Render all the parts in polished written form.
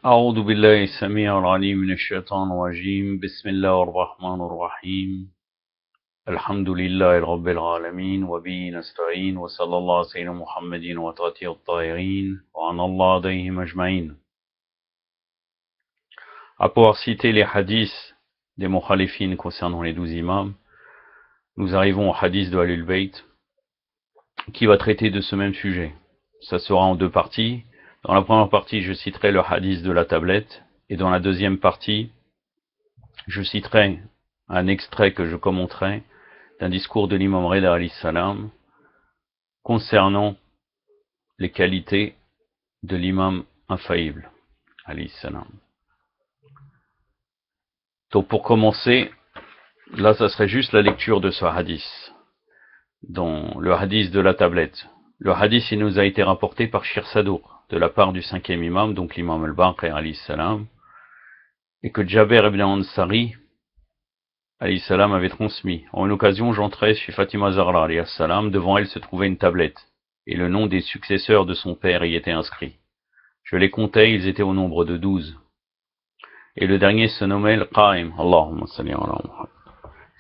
أعوذ بالله السميع العليم من الشيطان الرجيم بسم الله الرحمن الرحيم الحمد لله رب العالمين وبه نستعين وصلى الله على سيدنا محمد وتاته الطاهرين وعن الله عليهم أجمعين. À pouvoir citer les hadiths des mukhalifines concernant les 12 imams, nous arrivons au hadith de Ahlul Bayt qui va traiter de ce même sujet. Ça sera en deux parties. Dans la première partie, je citerai le hadith de la tablette, et dans la deuxième partie, je citerai un extrait que je commenterai d'un discours de l'imam Rida alayhi salam concernant les qualités de l'imam infaillible alayhi salam. Donc pour commencer, là ça serait juste la lecture de ce hadith, dans le hadith de la tablette. Le hadith il nous a été rapporté par Shir Sadour, de la part du cinquième imam, donc l'imam al-Baqir alayhi salam, et que Jaber ibn Ansari alayhi salam avait transmis. En une occasion, j'entrais chez Fatima Zahra alayhi salam, devant elle se trouvait une tablette, et le nom des successeurs de son père y était inscrit. Je les comptais, ils étaient au nombre de 12. Et le dernier se nommait le Qa'im, Allahumma salli ala Muhammad,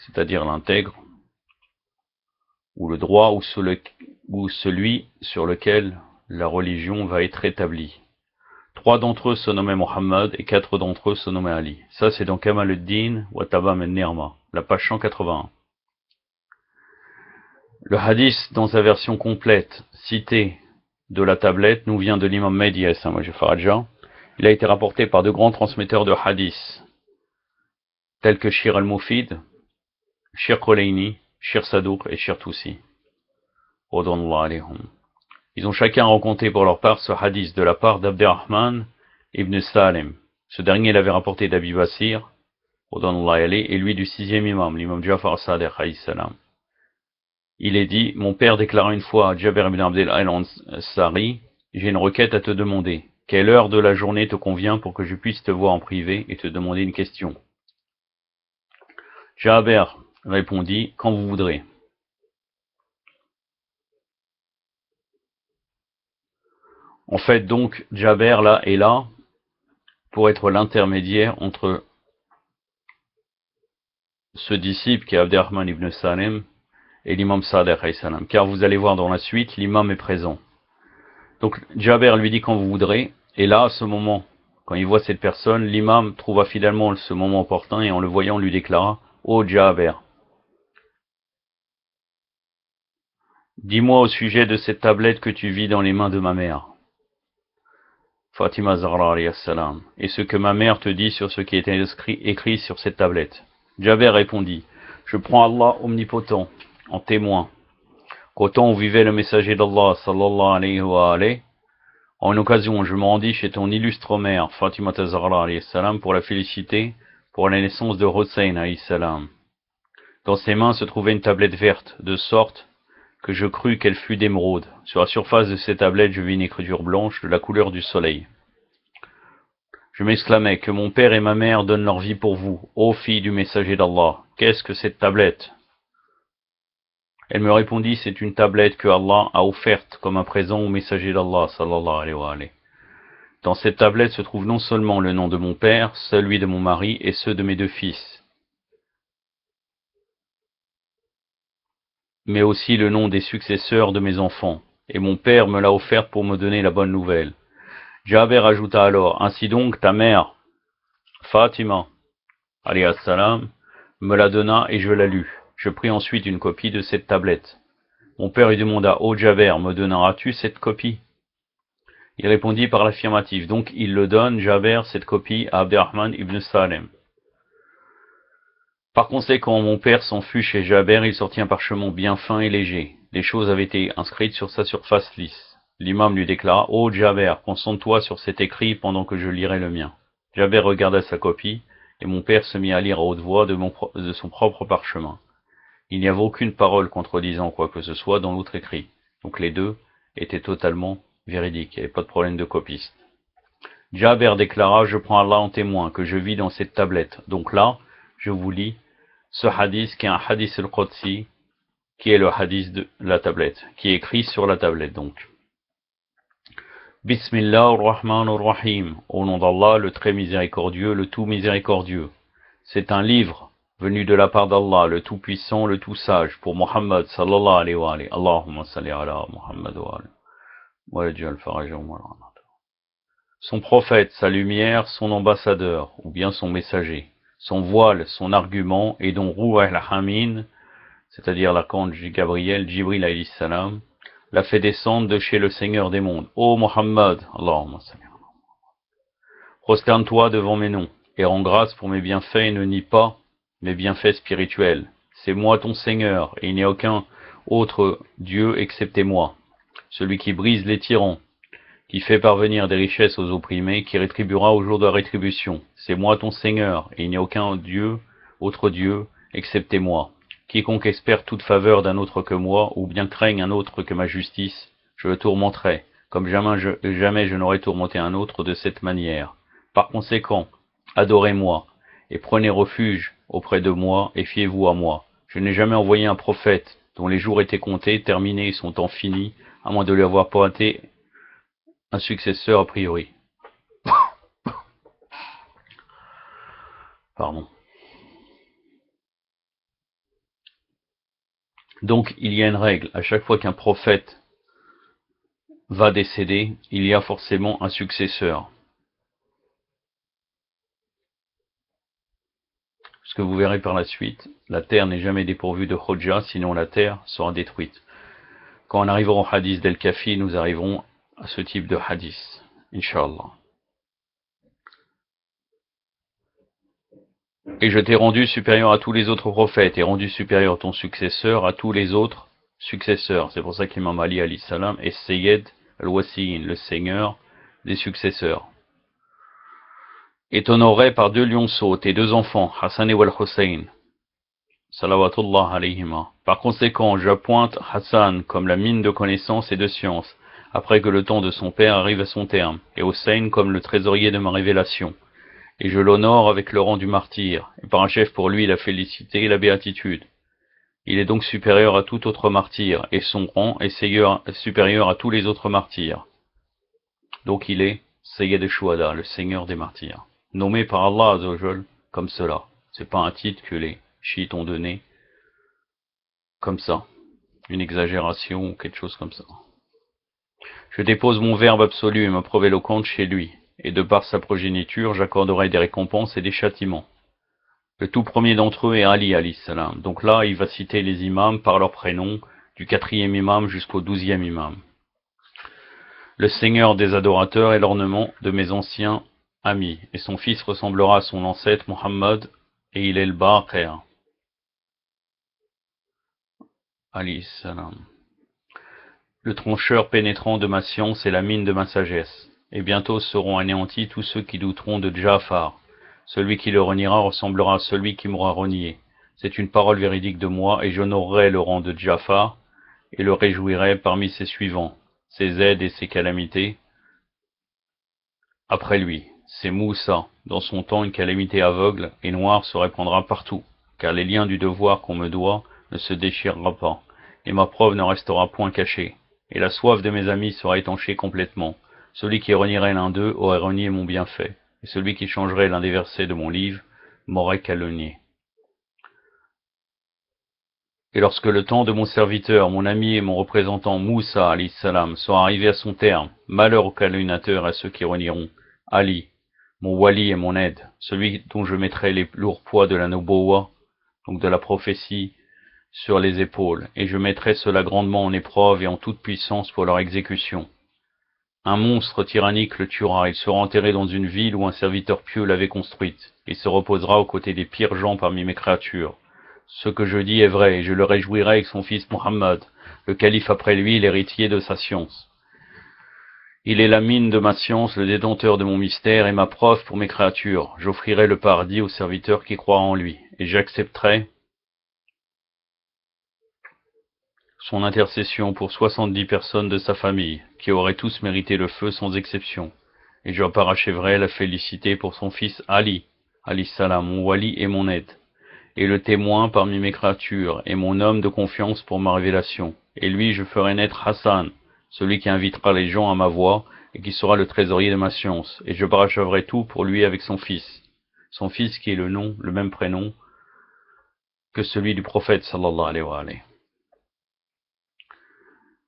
c'est-à-dire l'intègre, ou le droit, ou celui sur lequel la religion va être établie. 3 d'entre eux se nommaient Mohammed et 4 d'entre eux se nommaient Ali. Ça c'est dans Kamal ad-Din wa Tabam al-Nirma, la page 181. Le hadith dans sa version complète, cité de la tablette, nous vient de l'imam Mehdi Faraja. Il a été rapporté par de grands transmetteurs de hadith, tels que Shir al-Mufid, Shir Kholeini, Shir Sadouk et Shir Toussi. Radwanullah alayhum. Ils ont chacun rencontré pour leur part ce hadith de la part d'Abderrahman ibn Salim. Ce dernier l'avait rapporté d'Abi Basir, Radwanullah alayhi, et lui du 6e imam, l'imam Ja'far Sadiq alayhi salam. Il est dit, mon père déclara une fois à Jaber ibn Abdel al-Ansari, j'ai une requête à te demander. Quelle heure de la journée te convient pour que je puisse te voir en privé et te demander une question? Jaber répondit, quand vous voudrez. En fait, donc, Jaber là est là pour être l'intermédiaire entre ce disciple qui est Abderrahman ibn Salim et l'imam Sadiq alayhi salam. Car vous allez voir dans la suite, l'imam est présent. Donc, Jaber lui dit quand vous voudrez, et là, à ce moment, quand il voit cette personne, l'imam trouva finalement ce moment opportun et en le voyant lui déclara, ô Jaber, dis-moi au sujet de cette tablette que tu vis dans les mains de ma mère, Fatima Zahra alayhi salam, et ce que ma mère te dit sur ce qui est écrit sur cette tablette. Jaber répondit, je prends Allah omnipotent en témoin, qu'au temps où vivait le messager d'Allah sallallahu alayhi wa alayhi, en une occasion, je me rendis chez ton illustre mère, Fatima Zahra alayhi salam, pour la féliciter pour la naissance de Hossein alayhi salam. Dans ses mains se trouvait une tablette verte, de sorte que je crus qu'elle fût d'émeraude. Sur la surface de cette tablette, je vis une écriture blanche de la couleur du soleil. Je m'exclamais, que mon père et ma mère donnent leur vie pour vous, ô fille du messager d'Allah. Qu'est-ce que cette tablette? Elle me répondit, c'est une tablette que Allah a offerte comme un présent au messager d'Allah, sallallahu alayhi wa alayhi. Dans cette tablette se trouve non seulement le nom de mon père, celui de mon mari et ceux de mes 2 fils, mais aussi le nom des successeurs de mes enfants, et mon père me l'a offerte pour me donner la bonne nouvelle. Jaber ajouta alors, ainsi donc ta mère, Fatima, alayhi salam, me la donna et je la lus. Je pris ensuite une copie de cette tablette. Mon père lui demanda, ô Jaber, me donneras-tu cette copie? Il répondit par l'affirmative, donc il le donne, Jaber, cette copie à Abderrahman ibn Salim. Par conséquent, mon père s'en fut chez Jaber, il sortit un parchemin bien fin et léger. Les choses avaient été inscrites sur sa surface lisse. L'imam lui déclara, ô Jaber, concentre-toi sur cet écrit pendant que je lirai le mien. Jaber regarda sa copie, et mon père se mit à lire à haute voix de son propre parchemin. Il n'y avait aucune parole contredisant quoi que ce soit dans l'autre écrit. Donc les deux étaient totalement véridiques, il n'y avait pas de problème de copiste. Jaber déclara, je prends Allah en témoin que je vis dans cette tablette. Donc là, je vous lis ce hadith qui est un hadith al-Qudsi, qui est le hadith de la tablette, qui est écrit sur la tablette donc. Bismillah ar-Rahman ar-Rahim. Au nom d'Allah, le très miséricordieux, le tout miséricordieux. C'est un livre venu de la part d'Allah, le tout puissant, le tout sage, pour Muhammad sallallahu alayhi wa alayhi. Allahumma salli ala Muhammad wa alayhi. Wa yaj'al farajahum wa rahmatuh. Son prophète, sa lumière, son ambassadeur, ou bien son messager, son voile, son argument, et dont Ruh al-Hamin, c'est-à-dire l'archange Gabriel, Jibril alayhi salam, l'a fait descendre de chez le Seigneur des mondes. Ô Muhammad, Allahumma salli ala. Prosterne-toi devant mes noms, et rends grâce pour mes bienfaits et ne nie pas mes bienfaits spirituels. C'est moi ton Seigneur, et il n'y a aucun autre Dieu excepté moi, celui qui brise les tyrans, qui fait parvenir des richesses aux opprimés, qui rétribuera au jour de la rétribution. C'est moi ton Seigneur, et il n'y a aucun Dieu, autre Dieu, excepté moi. Quiconque espère toute faveur d'un autre que moi, ou bien craigne un autre que ma justice, je le tourmenterai, comme jamais je n'aurais tourmenté un autre de cette manière. Par conséquent, adorez-moi, et prenez refuge auprès de moi, et fiez-vous à moi. Je n'ai jamais envoyé un prophète, dont les jours étaient comptés, terminés et son temps fini, à moins de lui avoir pointé un successeur a priori. Pardon. Donc il y a une règle, à chaque fois qu'un prophète va décéder, il y a forcément un successeur. Ce que vous verrez par la suite, la terre n'est jamais dépourvue de Hodja, sinon la terre sera détruite. Quand on arrivera au hadith d'El-Kafi, nous arriverons à ce type de hadith, Inch'Allah. Et je t'ai rendu supérieur à tous les autres prophètes, et rendu supérieur ton successeur à tous les autres successeurs. C'est pour ça qu'Imam Ali alayhi salam est Sayyid al-Wasiyin, le seigneur des successeurs. Et t'honorerai par 2 lionceaux, tes 2 enfants, Hassan et Wal-Hussein, salawatullah alayhima. Par conséquent, j'appointe Hassan comme la mine de connaissances et de science, après que le temps de son père arrive à son terme, et Hussein comme le trésorier de ma révélation. Et je l'honore avec le rang du martyr, et par un chef pour lui la félicité et la béatitude. Il est donc supérieur à tout autre martyr, et son rang est supérieur à tous les autres martyrs. Donc il est Sayyid al-Shuhada, le seigneur des martyrs, nommé par Allah Azza wa Jal comme cela. C'est pas un titre que les chiites ont donné comme ça, une exagération ou quelque chose comme ça. Je dépose mon verbe absolu et ma preuve éloquente chez lui, et de par sa progéniture, j'accorderai des récompenses et des châtiments. Le tout premier d'entre eux est Ali alayhi salam. Donc là, il va citer les imams par leur prénom, du 4e imam jusqu'au 12e imam. Le seigneur des adorateurs est l'ornement de mes anciens amis, et son fils ressemblera à son ancêtre Muhammad, et il est le Baqir alayhi salam. Le trancheur pénétrant de ma science est la mine de ma sagesse, et bientôt seront anéantis tous ceux qui douteront de Ja'far. Celui qui le reniera ressemblera à celui qui m'aura renié. C'est une parole véridique de moi, et j'honorerai le rang de Ja'far, et le réjouirai parmi ses suivants, ses aides et ses calamités. Après lui, c'est Moussa, dans son temps une calamité aveugle et noire se répandra partout, car les liens du devoir qu'on me doit ne se déchirera pas, et ma preuve ne restera point cachée, et la soif de mes amis sera étanchée complètement. Celui qui renierait l'un d'eux aurait renié mon bienfait, et celui qui changerait l'un des versets de mon livre m'aurait calomnié. Et lorsque le temps de mon serviteur, mon ami et mon représentant Moussa alayhi salam sera arrivé à son terme, malheur aux calomniateurs et à ceux qui renieront Ali, mon wali et mon aide, celui dont je mettrai les lourds poids de la nubuwwa, donc de la prophétie, sur les épaules, et je mettrai cela grandement en épreuve et en toute puissance pour leur exécution. Un monstre tyrannique le tuera, il sera enterré dans une ville où un serviteur pieux l'avait construite, il se reposera aux côtés des pires gens parmi mes créatures. Ce que je dis est vrai, et je le réjouirai avec son fils Muhammad, le calife après lui, l'héritier de sa science. Il est la mine de ma science, le détenteur de mon mystère et ma preuve pour mes créatures. J'offrirai le paradis aux serviteurs qui croient en lui, et j'accepterai son intercession pour 70 personnes de sa famille, qui auraient tous mérité le feu sans exception, et je parachèverai la félicité pour son fils Ali, alayhi salam, mon wali et mon aide, et le témoin parmi mes créatures, et mon homme de confiance pour ma révélation, et lui je ferai naître Hassan, celui qui invitera les gens à ma voix, et qui sera le trésorier de ma science, et je paracheverai tout pour lui avec son fils qui est le nom, le même prénom que celui du prophète sallallahu alayhi wa alayhi.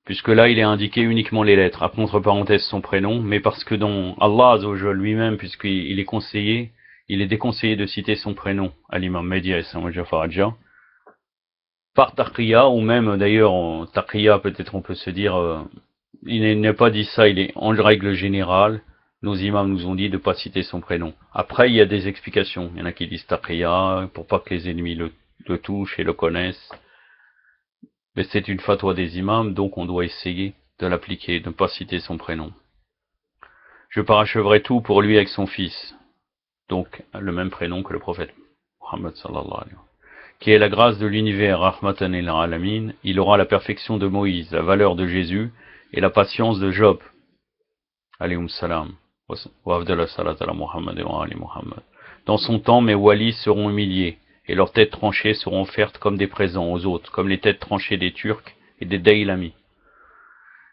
Puisque là il est indiqué uniquement les lettres, après entre parenthèses son prénom, mais parce que dans Allah Azza wa Jalla lui-même, puisqu'il est conseillé, il est déconseillé de citer son prénom à l'imam Mahdi alayhi Faraja, par taqiyya, ou même d'ailleurs en taqiyya peut-être on peut se dire, il n'est pas dit ça, il est en règle générale, nos imams nous ont dit de ne pas citer son prénom. Après il y a des explications, il y en a qui disent taqiyya, pour pas que les ennemis le touchent et le connaissent. Mais c'est une fatwa des imams, donc on doit essayer de l'appliquer, de ne pas citer son prénom. Je paracheverai tout pour lui avec son fils, donc le même prénom que le prophète Muhammad sallallahu alayhi wa sallam, qui est la grâce de l'univers, rahmatan lil alamin. Il aura la perfection de Moïse, la valeur de Jésus et la patience de Job. Alayhum salam. Wa afdal salat ala Muhammad wa ali Muhammad. Dans son temps, mes walis seront humiliés, et leurs têtes tranchées seront offertes comme des présents aux autres, comme les têtes tranchées des Turcs et des Daylami.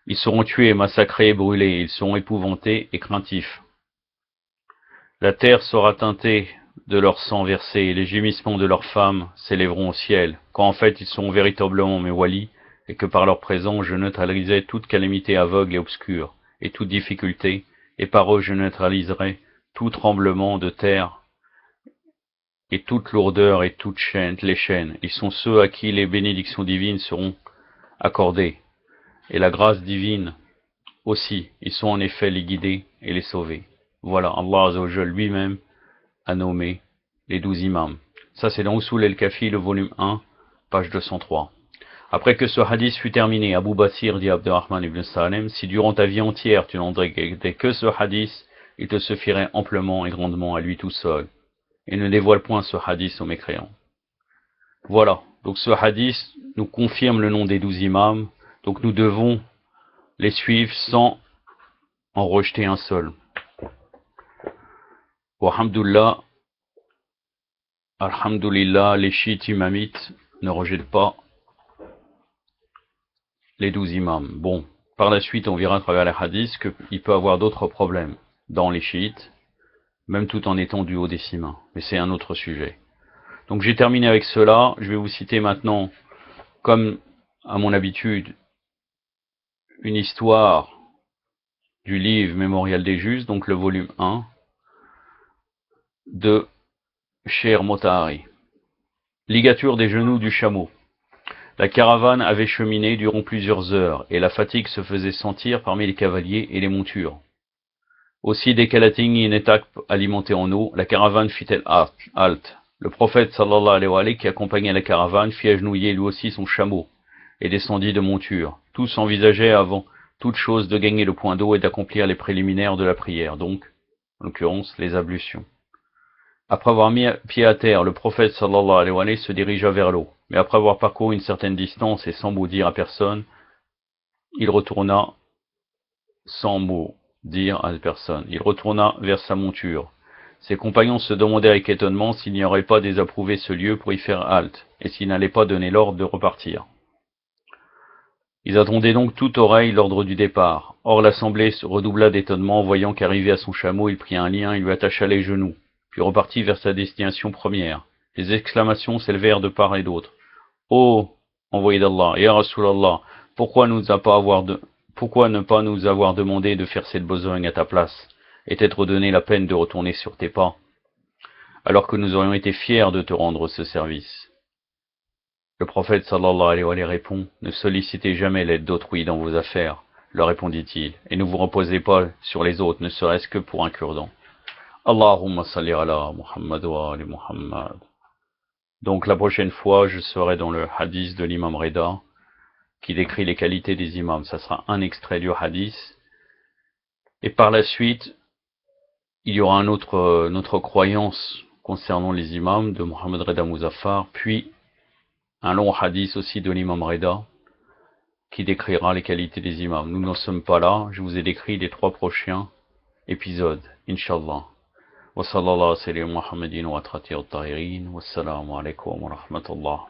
Ils seront tués, massacrés et brûlés, ils seront épouvantés et craintifs. La terre sera teintée de leur sang versé, et les gémissements de leurs femmes s'élèveront au ciel, quand en fait ils seront véritablement mes walis, et que par leur présence je neutralisais toute calamité aveugle et obscure, et toute difficulté, et par eux je neutraliserai tout tremblement de terre, et toute lourdeur et toutes les chaînes. Ils sont ceux à qui les bénédictions divines seront accordées, et la grâce divine aussi. Ils sont en effet les guidés et les sauvés. Voilà, Allah Azza wa Jalla lui-même a nommé les 12 imams. Ça c'est dans Usul el-Kafi, le volume 1, page 203. Après que ce hadith fut terminé, Abu Basir dit Abdurrahman ibn Salem, si durant ta vie entière tu n'entendais que ce hadith, il te suffirait amplement et grandement à lui tout seul. Et ne dévoile point ce hadith aux mécréants. Voilà, donc ce hadith nous confirme le nom des 12 imams, donc nous devons les suivre sans en rejeter un seul. Walhamdulillah, alhamdulillah, les chiites imamites ne rejettent pas les 12 imams. Bon, par la suite on verra à travers les hadiths qu'il peut y avoir d'autres problèmes dans les chiites, même tout en étant du haut des 6 mains. Mais c'est un autre sujet. Donc j'ai terminé avec cela. Je vais vous citer maintenant, comme à mon habitude, une histoire du livre Mémorial des Justes, donc le volume 1, de Cheikh Motahari. Ligature des genoux du chameau. La caravane avait cheminé durant plusieurs heures, et la fatigue se faisait sentir parmi les cavaliers et les montures. Aussi, dès qu'elle atteignit une étape alimentée en eau, la caravane fit-elle halte. Le prophète sallallahu alayhi wa sallam, qui accompagnait la caravane, fit agenouiller lui aussi son chameau, et descendit de monture. Tous envisageaient avant toute chose de gagner le point d'eau et d'accomplir les préliminaires de la prière, donc, en l'occurrence, les ablutions. Après avoir mis pied à terre, le prophète sallallahu alayhi wa sallam se dirigea vers l'eau, mais après avoir parcouru une certaine distance et sans mot dire à personne, il retourna sans mot dire à personne. Il retourna vers sa monture. Ses compagnons se demandaient avec étonnement s'il n'y aurait pas désapprouvé ce lieu pour y faire halte, et s'il n'allait pas donner l'ordre de repartir. Ils attendaient donc toute oreille l'ordre du départ. Or l'assemblée se redoubla d'étonnement en voyant qu'arrivé à son chameau, il prit un lien et lui attacha les genoux, puis repartit vers sa destination première. Les exclamations s'élevèrent de part et d'autre. « Oh, envoyé d'Allah, Ya Rasulallah, pourquoi ne pas nous avoir demandé de faire cette besogne à ta place, et t'être donné la peine de retourner sur tes pas, alors que nous aurions été fiers de te rendre ce service ?» Le prophète sallallahu alayhi wa sallam répond, « Ne sollicitez jamais l'aide d'autrui dans vos affaires, leur répondit-il, et ne vous reposez pas sur les autres, ne serait-ce que pour un cure-dent. Allahumma salli ala Muhammad wa ali Muhammad. » Donc la prochaine fois, je serai dans le hadith de l'imam Reda, qui décrit les qualités des imams. Ça sera un extrait du hadith. Et par la suite, il y aura notre croyance concernant les imams de Mohamed Reda Muzaffar, puis un long hadith aussi de l'imam Reda, qui décrira les qualités des imams. Nous n'en sommes pas là, je vous ai décrit les 3 prochains épisodes, Inch'Allah. Wa sallallahu alayhi wa sallam Muhammadin wa atratir al-tahirin. Wassalamu alaikum wa rahmatullah.